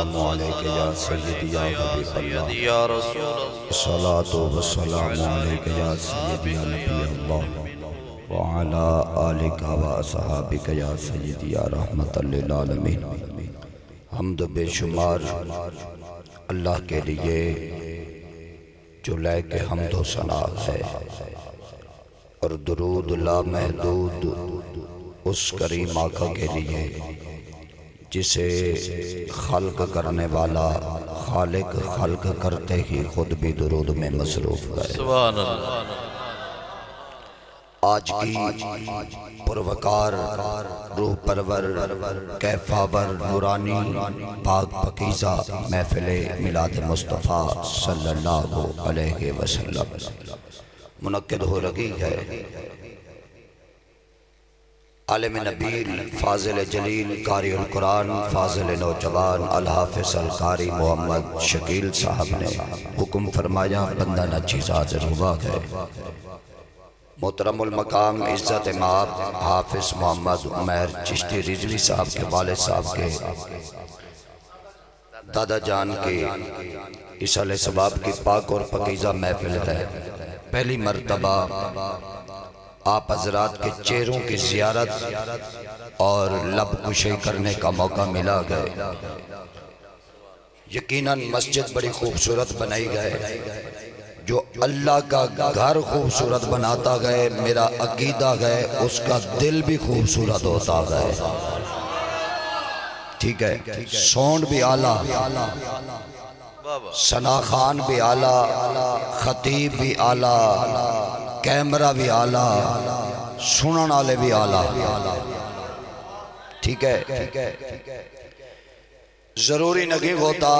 والسلام علیک یا سیدی یا حبیب اللہ یا رسول اللہ الصلاة والسلام علیک یا سیدی یا نبی اللہ وعلا آلک و اصحابک یا سیدی یا رحمت للعالمین۔ حمد بے شمار اللہ کے لیے جو لے کے حمد و ثنا ہے، اور درود لا محدود اس کریم آقا کے لیے جسے خلق کرنے والا خالق خلق کرتے ہی خود بھی درود میں مصروف ہے۔ سبحان اللہ۔ آج کی پروکار روح پرور کیفاور نورانی پاک پکیزہ محفل میلاد مصطفیٰ صلی اللہ علیہ وسلم منعقد ہو رہی ہے۔ عالم نبیل فاضل جلیل قاری القرآن فاضل نوجوان الحافظ القاری محمد شکیل صاحب نے حکم فرمایا بندہ نچیز حاضر ہوا ہے۔ محترم المقام عزت مآب حافظ محمد عمیر چشتی رضوی صاحب کے والد صاحب کے دادا جان کے اصال ثواب کی پاک اور پکیزہ محفل ہے۔ پہلی مرتبہ آپ حضرات کے چہروں کی زیارت اور لب کشی کرنے کا موقع ملا گئے۔ یقیناً مسجد بڑی خوبصورت بنائی گئے، جو اللہ کا گھر خوبصورت بناتا گئے میرا عقیدہ گئے اس کا دل بھی خوبصورت ہوتا گئے۔ ٹھیک ہے، ساؤنڈ بھی اعلیٰ، ثنا خان بھی اعلیٰ، خطیب بھی اعلیٰ، کیمرہ بھی اعلیٰ، سنن والے بھی اعلیٰ۔ ٹھیک ہے، ضروری نہیں ہوتا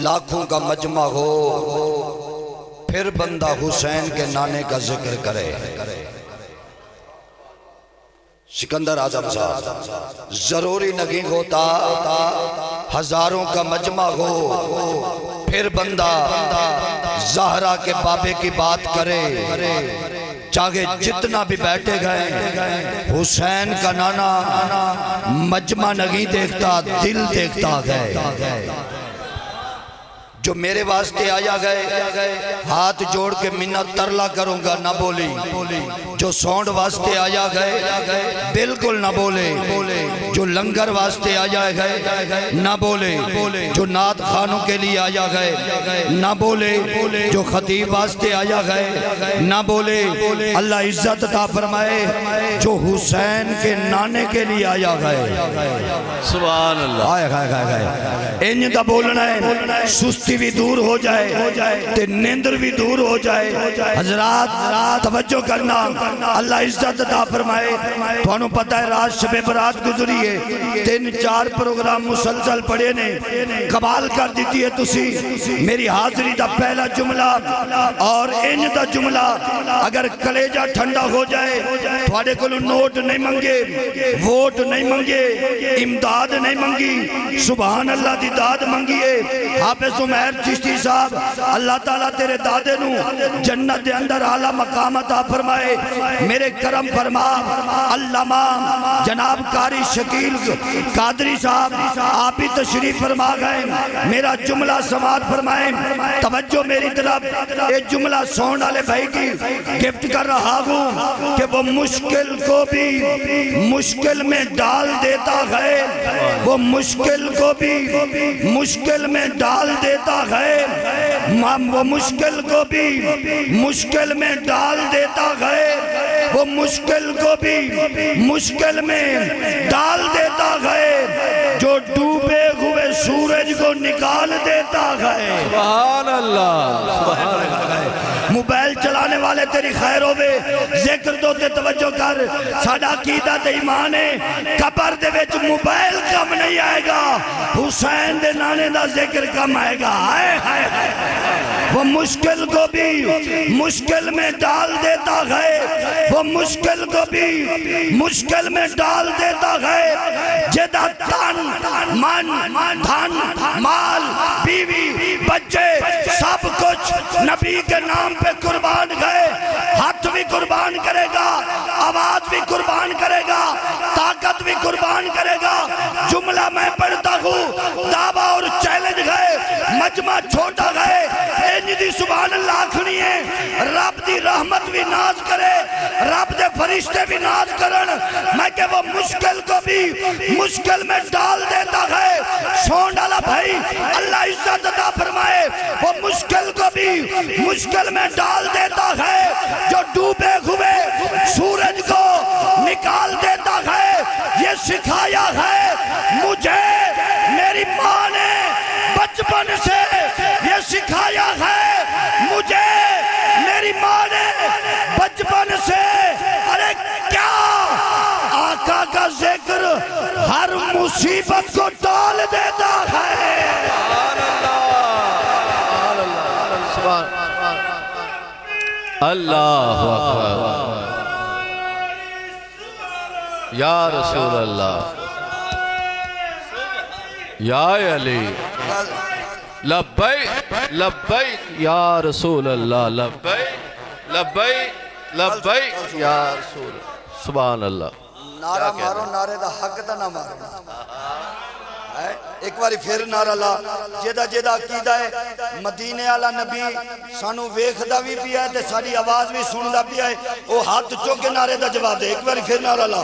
لاکھوں کا مجمع ہو پھر بندہ حسین کے نانے کا ذکر کرے۔ سکندر اعظم صاحب، ضروری نہیں ہوتا ہزاروں کا مجمع ہو پھر بندہ زہرا کے بابے کی بات کرے۔ چاہے جتنا بھی بیٹھے گئے حسین کا نانا مجمع نہیں دیکھتا دل دیکھتا گئے۔ جو میرے واسطے آیا گئے ہاتھ جوڑ کے منت ترلا کروں گا نہ بولی، جو سونڈ واسطے آیا گئے بالکل نہ بولے، جو لنگر واسطے آیا گئے نہ بولے، جو نعت خانوں کے لیے آیا گئے نہ بولے، جو خطیب واسطے آیا گئے نہ بولے۔ اللہ عزت عطا فرمائے جو حسین کے نانے کے لیے آیا گئے۔ سبحان اللہ۔ آئے گئے گئے گئے انج دا بولنا ہے، سستی بھی دور ہو جائے تے نیندر بھی دور ہو جائے۔ حضرات توجہ کرنا، اللہ عزت عطا فرمائے۔ تھانوں پتہ ہے رات شب برات گزری ہے، 3-4 پروگرام مسلسل پڑے نے، کمال کر دیتی ہے تسی میری حاضری دا پہلا جملہ اور انج دا جملہ اگر کلیجہ ٹھنڈا ہو جائے تھوڑے کو نوٹ نہیں منگے، ووٹ نہیں منگے، امداد نہیں منگی، سبحان اللہ دی داد منگیے۔ حافظ عمیر چشتی صاحب اللہ تعالیٰ تیرے دادے نو جنت دے اندر اعلیٰ مقام عطا فرمائے۔ میرے کرم فرما علامہ جناب قاری شکیل قادری صاحب آپ ہی تشریف فرما گئے، میرا جملہ سماعت فرمائیں۔ توجہ میری طرف، ایک جملہ ساؤنڈ والے بھائی کی گفٹ کر رہا ہوں کہ وہ مشکل کو بھی مشکل میں ڈال دیتا ہے، وہ مشکل کو بھی مشکل میں ڈال دیتا ہے، وہ مشکل کو بھی مشکل میں ڈال دیتا ہے، وہ مشکل کو بھی مشکل میں ڈال دیتا ہے، جو ڈوبے ہوئے سورج کو نکال دیتا ہے۔ سبحان اللہ، سبحان اللہ۔ موبائل چلانے والے تیری خیر ہوئے، ذکر دو تے توجہ کر، ساڑھا عقیدہ تے ایمان ہے، قبر دے وچ موبائل کم نہیں آئے گا، حسین دے نانے دا ذکر کم آئے گا۔ وہ مشکل کو بھی مشکل میں ڈال دیتا ہے، وہ مشکل کو بھی مشکل میں ڈال دیتا ہے، جدہ تن من دھن مال بیوی بچے سب کچھ نبی کے نام پہ قربان گئے، ہاتھ بھی قربان کرے گا، آواز بھی قربان کرے گا، طاقت بھی قربان کرے گا۔ جملہ میں پڑھتا ہوں مجمع چھوٹا گئے انج دی سبحان اللہ آکھنی ہے رب دی رحمت بھی ناز کرے رب دے فرشتے بھی ناز کرن میں کہ وہ مشکل کو بھی مشکل میں ڈال دیتا ہے سونڈ والا بھائی اللہ عزت عطا فرمائے وہ مشکل کو بھی مشکل میں ڈال دیتا ہے جو ڈوبے ہوئے سورج کو نکال دیتا ہے یہ سکھایا ہے مجھے میری ماں نے بچپن سے یہ سکھایا ہے مجھے میری ماں نے بچپن سے ارے کیا آقا کا ذکر ہر مصیبت کو ٹال دیتا ہے اللہ اکبر یا رسول اللہ یا علی لبیک لبیک یا رسول اللہ لبیک لبیک لبیک یا رسول اللہ سبحان اللہ نعرہ مارو نعرے دا حق دا نہ مارو ایک باری پھر نعرہ لا جیدہ جیدہ عقیدہ ہے مدینے والا نبی سانو ویکھدا بھی پیا ہے تے ساری آواز بھی سندا پیا ہے او ہاتھ چوک کے نعرے دا جواب دے ایک باری پھر نعرہ لا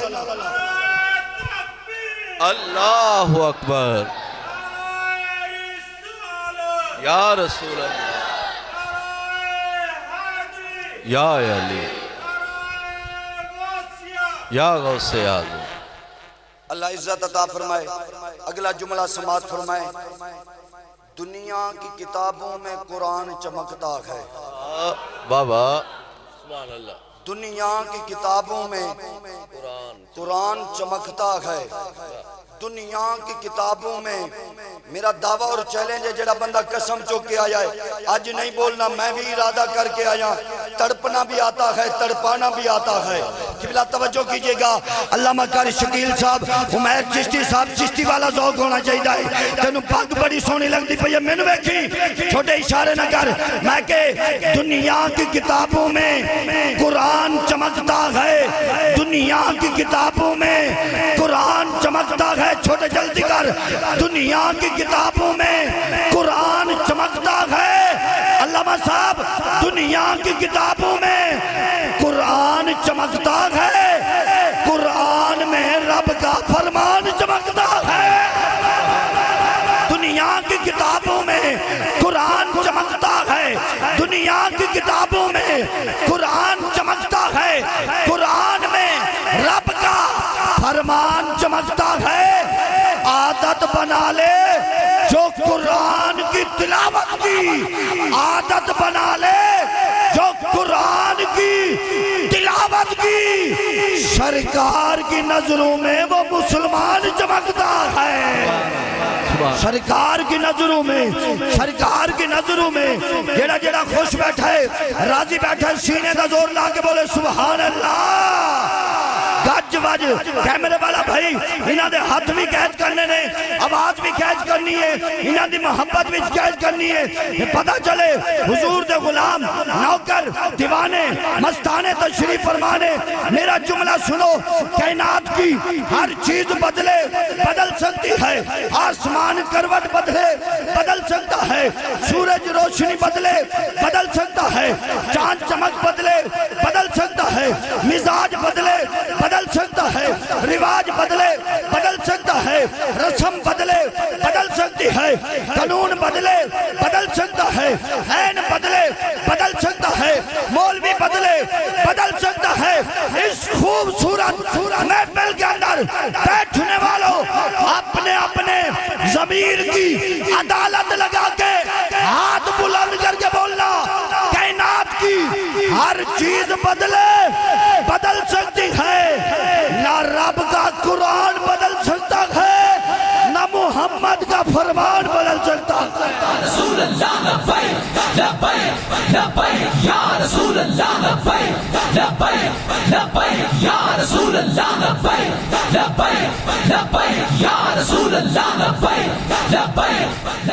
اللہ اکبر یا رسول اللہ یا علی یا غوث اعظم اللہ عزت عطا فرمائے اگلا جملہ سماعت فرمائے دنیا کی کتابوں میں قرآن چمکتا ہے بابا سبحان اللہ دنیا کی کتابوں میں قرآن چمکتا ہے دنیا کی کتابوں میں میرا دعویٰ اور چیلنج ہے جڑا بندہ قسم چوکے آیا ہے آج نہیں بولنا میں بھی ارادہ کر کے آیا تڑپنا بھی آتا ہے تڑپانا بھی آتا ہے قبلہ توجہ کیجئے گا علامہ قاری شکیل صاحب حمید چشتی صاحب چشتی والا ذوق ہونا چاہیے تینوں پاک بڑی سونی لگ دی پئی میں نے ویکھی چھوٹے اشارے نہ کر میں کہ دنیا کی کتابوں میں قرآن چمکتا ہے دنیا کی کتابوں میں قرآن چمکتا ہے چھوٹے جلدی کر دنیا کی کتابوں میں قرآن چمکتا ہے علامہ صاحب دنیا کی کتابوں میں قرآن چمکتا ہے قرآن میں رب کا فرمان چمکتا ہے دنیا کی کتابوں میں قرآن چمکتا ہے دنیا کی کتابوں میں قرآن چمکتا ہے قرآن میں رب کا فرمان چمکتا ہے عادت بنا لے جو قرآن کی تلاوت کی عادت بنا لے جو قرآن کی تلاوت کی سرکار کی نظروں میں وہ مسلمان چمکتا ہے سرکار کی نظروں میں سرکار کی نظروں میں جڑا جڑا خوش بیٹھا ہے راضی بیٹھا ہے سینے دا زور لا کے بولے سبحان اللہ گج وج کیمرے والا بھائی انہاں دے ہاتھ بھی قید کرنے نے آواز بھی قید کرنی ہے انہاں دی محبت بھی قید کرنی ہے پتہ چلے حضور دے غلام نوکر دیوانے مستانے تشریف فرمانے میرا جملہ سنو کائنات کی ہر چیز بدلے بدل سکتی ہے آسمان کروٹ بدلے بدل سکتا ہے سورج روشنی بدلے بدل سکتا ہے چاند چمک بدلے بدل سکتا ہے مزاج بدلے بدل سکتا ہے رواج بدلے بدل سکتا ہے رسم بدلے بدل سکتی ہے قانون بدلے بدل سکتا ہے عین بدلے بدل سکتا ہے مولوی بدلے بدل سکتا ہے اس خوبصورت محفل کے اندر بیٹھنے والوں اپنے اپنے ضمیر کی عدالت لگا کے ہاتھ بلند کر کے بولنا کائنات کی ہر چیز بدلے بدل سکتی ہے نہ رب کا قرآن بدل سکتا ہے نہ محمد کا فرمان بدل سکتا ہے رسول اللہ لبیک لبیک لبیک یا رسول اللہ لبیک لبیک لبیک یا رسول اللہ لبیک لبیک لبیک یا رسول اللہ لبیک لبیک